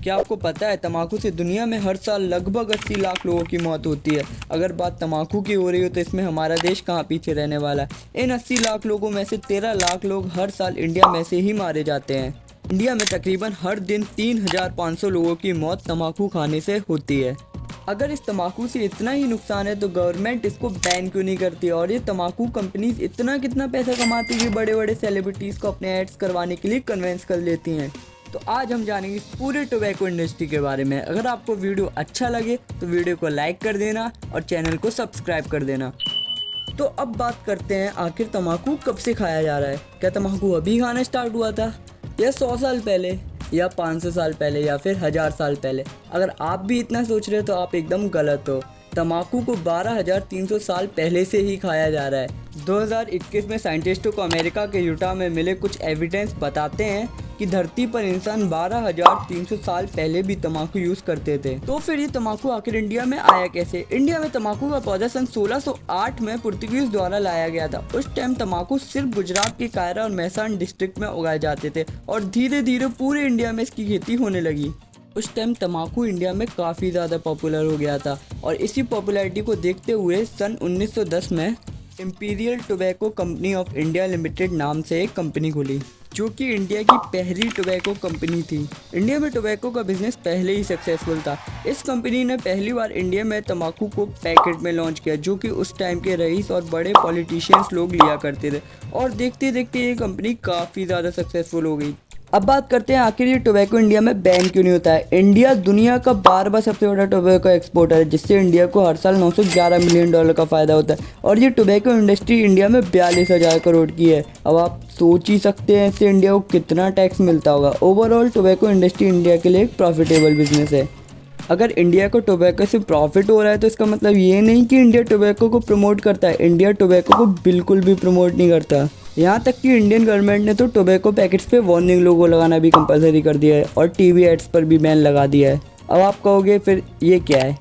क्या आपको पता है तंबाकू से दुनिया में हर साल लगभग 80 लाख लोगों की मौत होती है। अगर बात तंबाकू की हो रही हो तो इसमें हमारा देश कहाँ पीछे रहने वाला है। इन 80 लाख लोगों में से 13 लाख लोग हर साल इंडिया में से ही मारे जाते हैं। इंडिया में तकरीबन हर दिन 3,500 लोगों की मौत तंबाकू खाने से होती है। अगर इस तंबाकू से इतना ही नुकसान है तो गवर्नमेंट इसको बैन क्यों नहीं करती। और ये तंबाकू कंपनीज इतना कितना पैसा कमाती है कि बड़े बड़े सेलिब्रिटीज़ को अपने एड्स करवाने के लिए कन्वेंस कर लेती हैं। तो आज हम जानेंगे इस पूरे टोबैको इंडस्ट्री के बारे में। अगर आपको वीडियो अच्छा लगे तो वीडियो को लाइक कर देना और चैनल को सब्सक्राइब कर देना। तो अब बात करते हैं आखिर तंबाकू कब से खाया जा रहा है। क्या तंबाकू अभी खाना स्टार्ट हुआ था या 100 साल पहले या 500 साल पहले या फिर 1000 साल पहले। अगर आप भी इतना सोच रहे हो तो आप एकदम गलत हो। तंबाकू को 12,300 साल पहले से ही खाया जा रहा है। 2021 में साइंटिस्टों को अमेरिका के यूटा में मिले कुछ एविडेंस बताते हैं कि धरती पर इंसान 12,300 साल पहले भी तंबाकू यूज करते थे। तो फिर ये तंबाकू आखिर इंडिया में आया कैसे। इंडिया में तंबाकू का पौधा सन 1608 में पुर्तगीज द्वारा लाया गया था। उस टाइम तंबाकू सिर्फ गुजरात के कायरा और मेहसान डिस्ट्रिक्ट में उगाए जाते थे और धीरे धीरे पूरे इंडिया में इसकी खेती होने लगी। उस टाइम तंबाकू इंडिया में काफ़ी ज़्यादा पॉपुलर हो गया था और इसी पॉपुलैरिटी को देखते हुए सन 1910 में imperial tobacco company of India limited नाम से एक कंपनी खुली, जो कि इंडिया की पहली टोबैको कंपनी थी। इंडिया में टोबैको का बिजनेस पहले ही सक्सेसफुल था। इस कंपनी ने पहली बार इंडिया में तंबाकू को पैकेट में लॉन्च किया, जो कि उस टाइम के रईस और बड़े पॉलिटिशियंस लोग लिया करते थे और देखते देखते ये कंपनी काफ़ी ज़्यादा सक्सेसफुल हो गई। अब बात करते हैं आखिर ये टोबैको इंडिया में बैन क्यों नहीं होता है। इंडिया दुनिया का 12वां सबसे बड़ा टोबैको एक्सपोर्टर है, जिससे इंडिया को हर साल $911 मिलियन का फ़ायदा होता है और ये टोबैको इंडस्ट्री इंडिया में 42,000 करोड़ की है। अब आप सोच ही सकते हैं इससे इंडिया को कितना टैक्स मिलता होगा। ओवरऑल टोबैको इंडस्ट्री इंडिया के लिए एक प्रॉफिटेबल बिजनेस है। अगर इंडिया को टोबैको से प्रॉफिट हो रहा है तो इसका मतलब ये नहीं कि इंडिया टोबैको को प्रमोट करता है। इंडिया टोबैको को बिल्कुल भी प्रमोट नहीं करता। यहाँ तक कि इंडियन गवर्नमेंट ने तो टोबैको पैकेट्स पे वार्निंग लोगो लगाना भी कंपलसरी कर दिया है और टीवी एड्स पर भी बैन लगा दिया है। अब आप कहोगे फिर ये क्या है।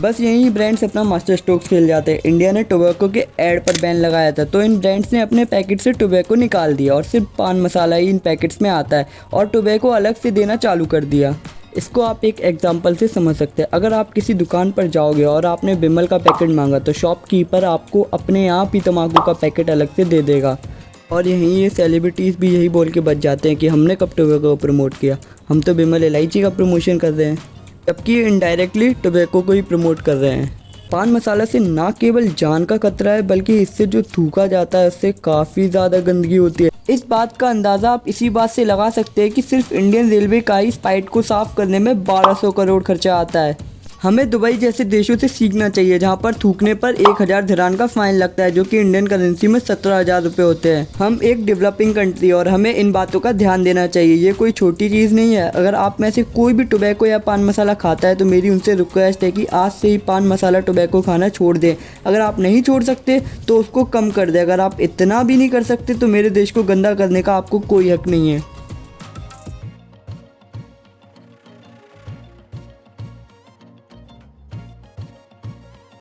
बस यही ब्रांड्स अपना मास्टर स्ट्रोक्स खेल जाते हैं। इंडिया ने टोबैको के ऐड पर बैन लगाया था तो इन ब्रांड्स ने अपने पैकेट से टोबैको निकाल दिया और सिर्फ पान मसाला ही इन पैकेट्स में आता है और टोबैको अलग से देना चालू कर दिया। इसको आप एक एग्जांपल से समझ सकते हैं। अगर आप किसी दुकान पर जाओगे और आपने बिमल का पैकेट मांगा तो शॉपकीपर आपको अपने आप ही तंबाकू का पैकेट अलग से दे देगा। और यहीं ये सेलिब्रिटीज़ भी यही बोल के बच जाते हैं कि हमने कब टोबैको को प्रमोट किया, हम तो बिमल इलायची का प्रमोशन कर रहे हैं, जबकि इनडायरेक्टली टोबैको को ही प्रमोट कर रहे हैं। पान मसाला से ना केवल जान का खतरा है बल्कि इससे जो थूका जाता है उससे काफ़ी ज़्यादा गंदगी होती है। इस बात का अंदाज़ा आप इसी बात से लगा सकते हैं कि सिर्फ इंडियन रेलवे का ही स्पाइट को साफ़ करने में 1200 करोड़ खर्चा आता है। हमें दुबई जैसे देशों से सीखना चाहिए जहां पर थूकने पर 1,000 दिरहाम का फाइन लगता है, जो कि इंडियन करेंसी में 17,000 रुपये होते हैं। हम एक डेवलपिंग कंट्री और हमें इन बातों का ध्यान देना चाहिए। ये कोई छोटी चीज़ नहीं है। अगर आप में से कोई भी टोबैको या पान मसाला खाता है तो मेरी उनसे रिक्वेस्ट है कि आज से ही पान मसाला टोबैको खाना छोड़ दें। अगर आप नहीं छोड़ सकते तो उसको कम कर दें। अगर आप इतना भी नहीं कर सकते तो मेरे देश को गंदा करने का आपको कोई हक नहीं है।